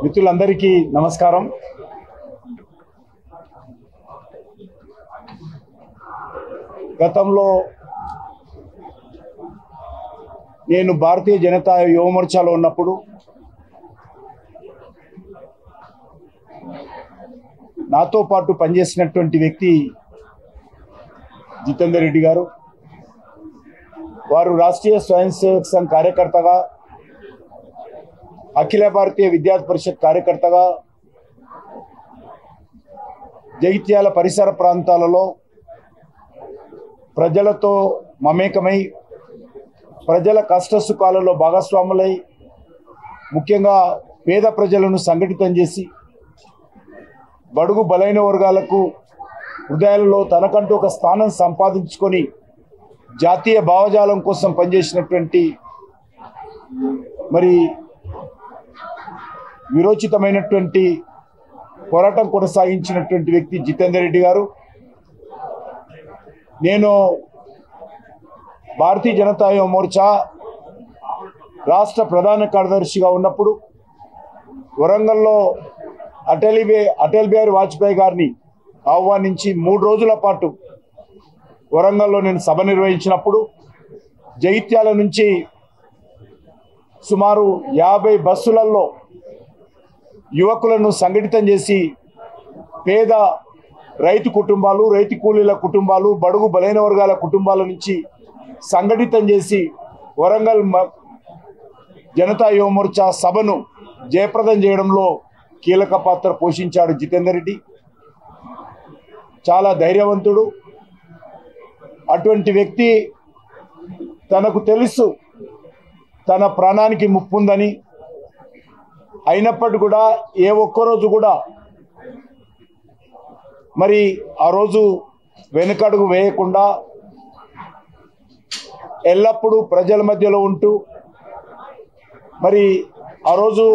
మిత్రులందరికీ నమస్కారం. గతంలో నేను భారతీయ జనతా యువ మోర్చాలో ఉన్నప్పుడు నాతో పాటు పనిచేసినటువంటి వ్యక్తి జితేందర్ రెడ్డి గారు. వారు రాష్ట్రీయ స్వయం సేవక్ సంఘ్ కార్యకర్తగా, అఖిల భారతీయ విద్యార్థి పరిషత్ కార్యకర్తగా జగిత్యాల పరిసర ప్రాంతాలలో ప్రజలతో మమేకమై ప్రజల కష్ట సుఖాలలో భాగస్వాములై ముఖ్యంగా పేద ప్రజలను సంఘటితం చేసి బడుగు బలైన వర్గాలకు హృదయాలలో తనకంటూ ఒక స్థానం సంపాదించుకొని జాతీయ భావజాలం కోసం పనిచేసినటువంటి మరి విరోచితమైనటువంటి పోరాటం కొనసాగించినటువంటి వ్యక్తి జితేందర్ రెడ్డి గారు. నేను భారతీయ జనతా యువ మోర్చా రాష్ట్ర ప్రధాన కార్యదర్శిగా ఉన్నప్పుడు వరంగల్లో అటల్ బిహారీ వాజ్పేయి గారిని ఆహ్వానించి 3 రోజుల పాటు వరంగల్లో నేను సభ నిర్వహించినప్పుడు జగిత్యాల నుంచి సుమారు 50 బస్సులలో యువకులను సంఘటితం చేసి పేద రైతు కుటుంబాలు, రైతు కూలీల కుటుంబాలు, బడుగు బలైన వర్గాల కుటుంబాల నుంచి సంఘటితం చేసి వరంగల్ జనతా యువ మోర్చా సభను జయప్రదం చేయడంలో కీలక పాత్ర పోషించాడు జితేందర్ రెడ్డి. చాలా ధైర్యవంతుడు. అటువంటి వ్యక్తి తనకు తెలుసు తన ప్రాణానికి ముప్పుందని, అయినప్పటికీ కూడా ఏ ఒక్కరోజు కూడా మరి ఆ రోజు వెనుకడుగు వేయకుండా ఎల్లప్పుడూ ప్రజల మధ్యలో ఉంటూ మరి ఆ రోజు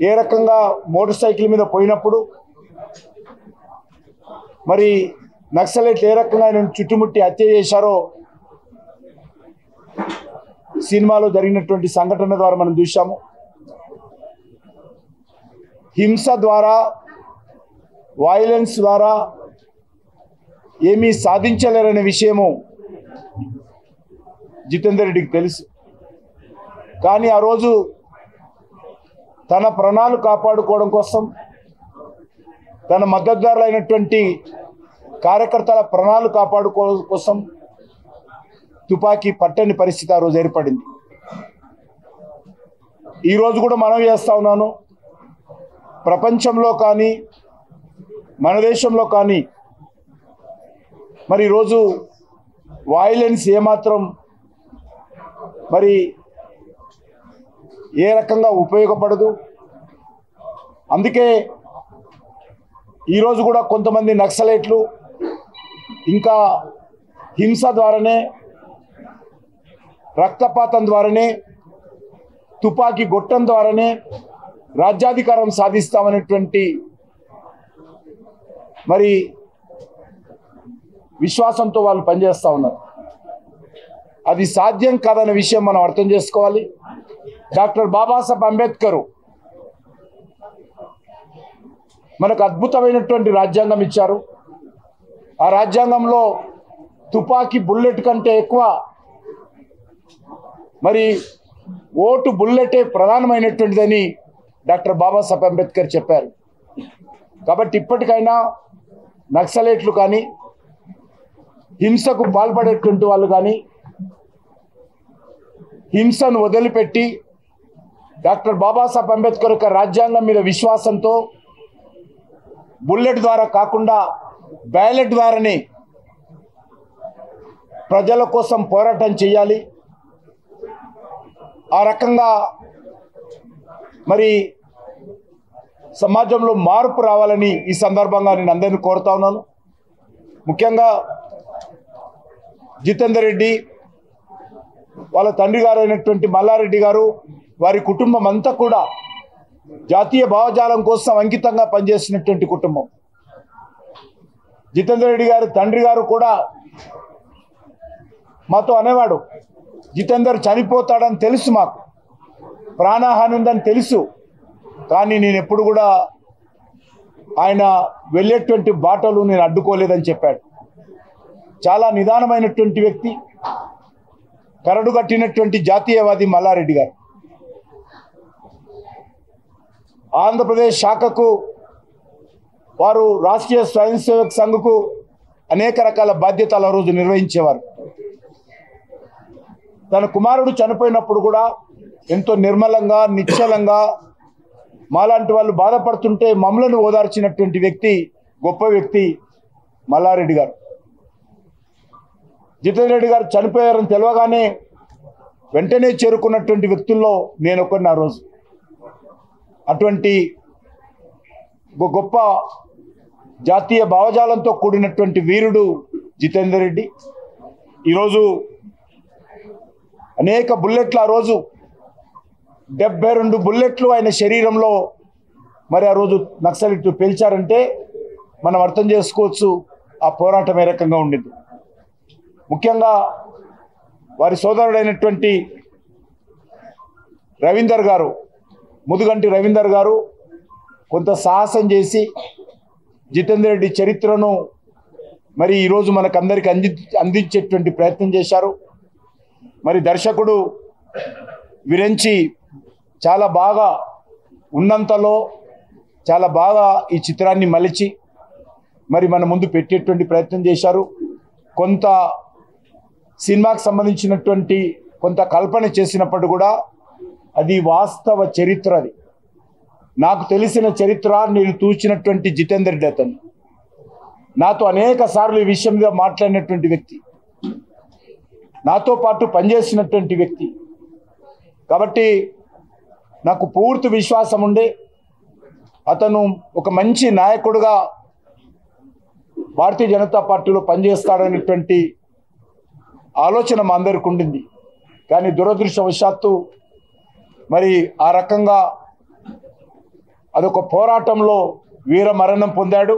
ఏ రకంగా మోటార్ సైకిల్ మీద పోయినప్పుడు మరి నక్సలైట్లు ఏ రకంగా ఆయన చుట్టుముట్టి హత్య చేశారో సినిమాలో జరిగినటువంటి సంఘటన ద్వారా మనం చూసాము. హింస ద్వారా, వైలెన్స్ ద్వారా ఏమీ సాధించలేరనే విషయము జితేందర్ రెడ్డికి తెలుసు. కానీ ఆ రోజు తన ప్రాణాలు కాపాడుకోవడం కోసం, తన మద్దతుదారులైనటువంటి కార్యకర్తల ప్రాణాలు కాపాడుకోవడం కోసం తుపాకీ పట్టని పరిస్థితి ఆ రోజు ఏర్పడింది. ఈరోజు కూడా మనం చేస్తూ ఉన్నాను, ప్రపంచంలో కానీ మన దేశంలో కానీ మరి ఈరోజు వైలెన్స్ ఏమాత్రం మరి ఏ రకంగా ఉపయోగపడదు. అందుకే ఈరోజు కూడా కొంతమంది నక్సలైట్లు ఇంకా హింస ద్వారానే, రక్తపాతం ద్వారానే, తుపాకీ గొట్టం ద్వారానే రాజ్యాధికారం సాధిస్తామనేటువంటి మరి విశ్వాసంతో వాళ్ళు పనిచేస్తూ ఉన్నారు. అది సాధ్యం కాదనే విషయం మనం అర్థం చేసుకోవాలి. డాక్టర్ బాబాసాహెబ్ అంబేద్కర్ మనకు అద్భుతమైనటువంటి రాజ్యాంగం ఇచ్చారు. ఆ రాజ్యాంగంలో తుపాకీ బుల్లెట్ కంటే ఎక్కువ మరి ఓటు బుల్లెటే ప్రధానమైనటువంటిదని డాక్టర్ బాబాసాహెబ్ అంబేద్కర్ చెప్పారు. కాబట్టి ఇప్పటికైనా నక్సలైట్లు కానీ, హింసకు పాల్పడేటువంటి వాళ్ళు కానీ హింసను వదిలిపెట్టి డాక్టర్ బాబాసాహెబ్ అంబేద్కర్ యొక్క రాజ్యాంగం మీద విశ్వాసంతో బుల్లెట్ ద్వారా కాకుండా బ్యాలెట్ ద్వారానే ప్రజల కోసం పోరాటం చేయాలి. ఆ రకంగా మరి సమాజంలో మార్పు రావాలని ఈ సందర్భంగా నేను అందరినీ కోరుతా ఉన్నాను. ముఖ్యంగా జితేందర్ రెడ్డి వాళ్ళ తండ్రి గారు అయినటువంటి మల్లారెడ్డి గారు, వారి కుటుంబం అంతా కూడా జాతీయ భావజాలం కోసం అంకితంగా పనిచేసినటువంటి కుటుంబం. జితేందర్ రెడ్డి గారి తండ్రి గారు కూడా మాతో అనేవాడు, జితేందర్ చనిపోతాడని తెలుసు మాకు, ప్రాణహాని ఉందని తెలుసు, కానీ నేను ఎప్పుడు కూడా ఆయన వెళ్ళేటువంటి బాటలు నేను అడ్డుకోలేదని చెప్పాడు. చాలా నిదానమైనటువంటి వ్యక్తి, కరడు కట్టినటువంటి జాతీయవాది మల్లారెడ్డి గారు. ఆంధ్రప్రదేశ్ శాఖకు వారు రాష్ట్రీయ స్వయం సేవక్ సంఘకు అనేక రకాల బాధ్యతలు ఆ రోజు నిర్వహించేవారు. తన కుమారుడు చనిపోయినప్పుడు కూడా ఎంతో నిర్మలంగా, నిశ్చలంగా మాలాంటి వాళ్ళు బాధపడుతుంటే మమ్మలను ఓదార్చినటువంటి వ్యక్తి, గొప్ప వ్యక్తి మల్లారెడ్డి గారు. జితేందర్ రెడ్డి గారు చనిపోయారని తెలియగానే వెంటనే చేరుకున్నటువంటి వ్యక్తుల్లో నేను ఒకరిని ఆ రోజు. అటువంటి గొప్ప జాతీయ భావజాలంతో కూడినటువంటి వీరుడు జితేందర్ రెడ్డి. ఈరోజు అనేక బుల్లెట్లు, ఆ రోజు 72 బుల్లెట్లు ఆయన శరీరంలో మరి ఆ రోజు నక్సలిట్లు పేల్చారంటే మనం అర్థం చేసుకోవచ్చు ఆ పోరాటం ఏ రకంగా ఉండింది. ముఖ్యంగా వారి సోదరుడైనటువంటి రవీందర్ గారు, ముదుగంటి రవీందర్ గారు కొంత సాహసం చేసి జితేందర్ రెడ్డి చరిత్రను మరి ఈరోజు మనకందరికి అందించేటువంటి ప్రయత్నం చేశారు. మరి దర్శకుడు విరంచి చాలా బాగా ఉన్నంతలో చాలా బాగా ఈ చిత్రాన్ని మలిచి మరి మన ముందు పెట్టేటువంటి ప్రయత్నం చేశారు. కొంత సినిమాకు సంబంధించినటువంటి కొంత కల్పన చేసినప్పుడు కూడా అది వాస్తవ చరిత్ర. అది నాకు తెలిసిన చరిత్ర. నేను చూసినటువంటి జితేందర్ రెడ్డి అతను నాతో అనేక సార్లు ఈ విషయం మీద మాట్లాడినటువంటి వ్యక్తి, నాతో పాటు పనిచేసినటువంటి వ్యక్తి. కాబట్టి నాకు పూర్తి విశ్వాసం ఉండే అతను ఒక మంచి నాయకుడుగా భారతీయ జనతా పార్టీలో పనిచేస్తాడనేటువంటి ఆలోచన మా అందరికి ఉండింది. కానీ దురదృష్టవశాత్తు మరి ఆ రకంగా అదొక పోరాటంలో వీర మరణం పొందాడు.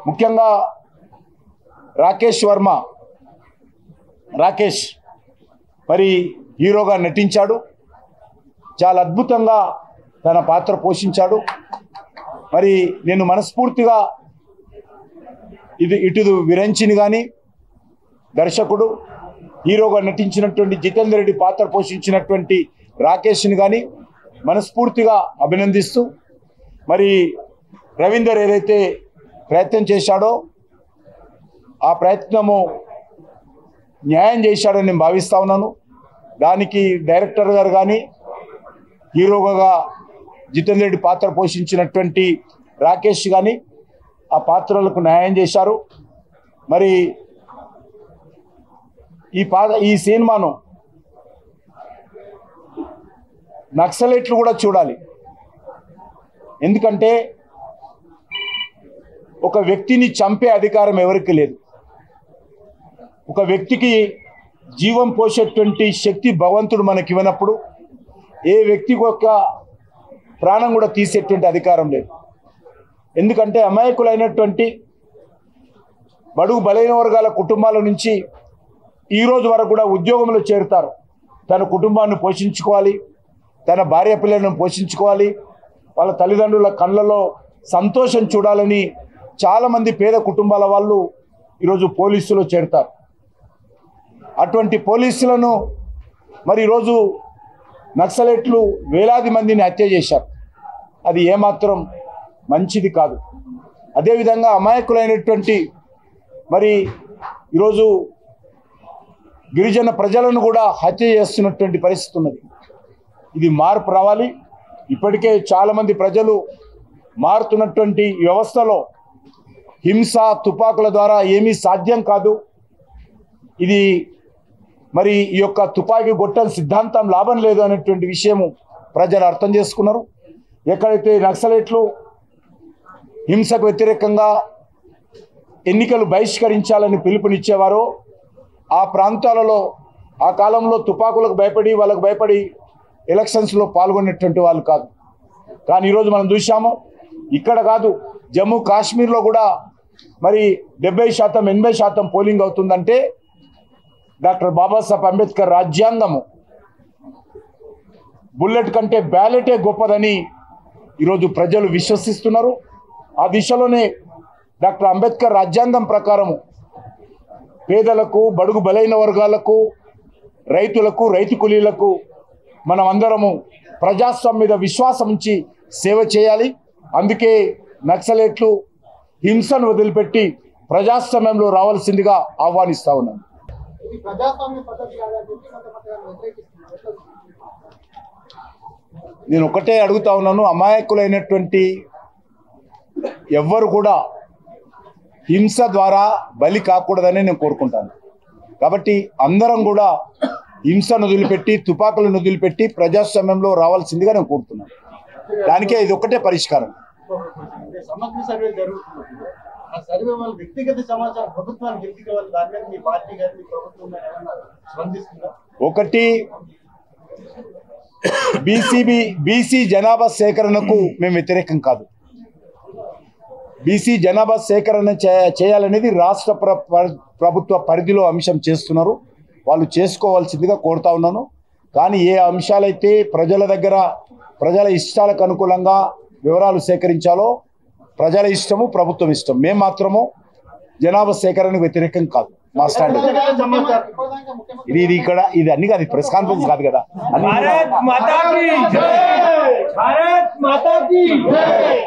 ముఖ్యంగా రాకేష్ మరి హీరోగా నటించాడు. చాలా అద్భుతంగా తన పాత్ర పోషించాడు. మరి నేను మనస్ఫూర్తిగా ఇటు విరంచిని కానీ, దర్శకుడు హీరోగా నటించినటువంటి జితేందర్ రెడ్డి పాత్ర పోషించినటువంటి రాకేష్ని కానీ మనస్ఫూర్తిగా అభినందిస్తూ, మరి రవీందర్ ఏదైతే ప్రయత్నం చేశాడో ఆ ప్రయత్నము న్యాయం చేశాడని నేను భావిస్తా ఉన్నాను. దానికి డైరెక్టర్ గారు కానీ, హీరోగా జితేందర్ రెడ్డి పాత్ర పోషించినటువంటి రాకేష్ కానీ ఆ పాత్రలకు న్యాయం చేశారు. మరి ఈ సినిమాను నక్సలైట్లు కూడా చూడాలి. ఎందుకంటే ఒక వ్యక్తిని చంపే అధికారం ఎవరికి లేదు. ఒక వ్యక్తికి జీవం పోసేటువంటి శక్తి భగవంతుడు మనకి ఇవ్వనప్పుడు ఏ వ్యక్తికి ఒక ప్రాణం కూడా తీసేటువంటి అధికారం లేదు. ఎందుకంటే అమాయకులైనటువంటి బడుగు బలైన వర్గాల కుటుంబాల నుంచి ఈరోజు వరకు కూడా ఉద్యోగంలో చేరుతారు. తన కుటుంబాన్ని పోషించుకోవాలి, తన భార్య పిల్లలను పోషించుకోవాలి, వాళ్ళ తల్లిదండ్రుల కళ్ళలో సంతోషం చూడాలని చాలామంది పేద కుటుంబాల వాళ్ళు ఈరోజు పోలీసులో చేరుతారు. అటువంటి పోలీసులను మరి ఈరోజు నక్సలైట్లు వేలాది మందిని హత్య చేశారు. అది ఏమాత్రం మంచిది కాదు. అదేవిధంగా అమాయకులైనటువంటి మరి ఈరోజు గిరిజన ప్రజలను కూడా హత్య చేస్తున్నటువంటి పరిస్థితి ఉన్నది. ఇది మార్పు రావాలి. ఇప్పటికే చాలామంది ప్రజలు మారుతున్నటువంటి వ్యవస్థలో హింస, తుపాకుల ద్వారా ఏమీ సాధ్యం కాదు. ఇది మరి ఈ యొక్క తుపాకీ గొట్టం సిద్ధాంతం లాభం లేదు అనేటువంటి విషయము ప్రజలు అర్థం చేసుకున్నారు. ఎక్కడైతే నక్సలైట్లు హింసకు వ్యతిరేకంగా ఎన్నికలు బహిష్కరించాలని పిలుపునిచ్చేవారో ఆ ప్రాంతాలలో ఆ కాలంలో తుపాకులకు భయపడి వాళ్ళకు భయపడి ఎలక్షన్స్లో పాల్గొనేటువంటి వాళ్ళు కాదు. కానీ ఈరోజు మనం చూసాము, ఇక్కడ కాదు జమ్మూ కాశ్మీర్లో కూడా మరి 70% 80% పోలింగ్ అవుతుందంటే డాక్టర్ బాబాసాహెబ్ అంబేద్కర్ రాజ్యాంగము బుల్లెట్ కంటే బ్యాలెటే గొప్పదని ఈరోజు ప్రజలు విశ్వసిస్తున్నారు. ఆ దిశలోనే డాక్టర్ అంబేద్కర్ రాజ్యాంగం ప్రకారం పేదలకు, బడుగు బలైన వర్గాలకు, రైతులకు, రైతు కూలీలకు మనం అందరము ప్రజాస్వామ్యం మీద విశ్వాసం ఉంచి సేవ చేయాలి. అందుకే నక్సలైట్లు హింసను వదిలిపెట్టి ప్రజాస్వామ్యంలో రావాల్సిందిగా ఆహ్వానిస్తా ఉన్నాను. నేను ఒకటే అడుగుతా ఉన్నాను, అమాయకులైనటువంటి ఎవ్వరు కూడా హింస ద్వారా బలి కాకూడదని నేను కోరుకుంటాను. కాబట్టి అందరం కూడా హింసను వదిలిపెట్టి, తుపాకులను వదిలిపెట్టి ప్రజాస్వామ్యంలో రావాల్సిందిగా నేను కోరుతున్నాను. దానికే ఇది ఒకటే పరిష్కారం. సమగ్ర సర్వే జరుగుతున్నప్పుడు ఆ సర్వే వాళ్ళ వ్యక్తిగత సమాచారం ప్రభుత్వానికి ఎందుకు ఇవ్వాలి? దాని మీద మీ పార్టీ గారు, మీ ప్రభుత్వం స్పందిస్తుందా? ఒకటి, బీసీ జనాభా సేకరణకు మేము వ్యతిరేకం కాదు. బీసీ జనాభా సేకరణ చేయాలనేది రాష్ట్ర ప్రభుత్వ పరిధిలో అంశం చేస్తున్నారు. వాళ్ళు చేసుకోవాల్సిందిగా కోరుతా ఉన్నాను. కానీ ఏ అంశాలైతే ప్రజల దగ్గర ప్రజల ఇష్టాలకు అనుకూలంగా వివరాలు సేకరించాలో ప్రజల ఇష్టము, ప్రభుత్వం ఇష్టం. మేము మాత్రము జనాభా సేకరణకు వ్యతిరేకం కాదు. మా స్టాండ్ ఇది ఇక్కడ ఇది అన్ని కాదు, ప్రెస్ కాన్ఫరెన్స్ కాదు కదా. भारत माता की जय।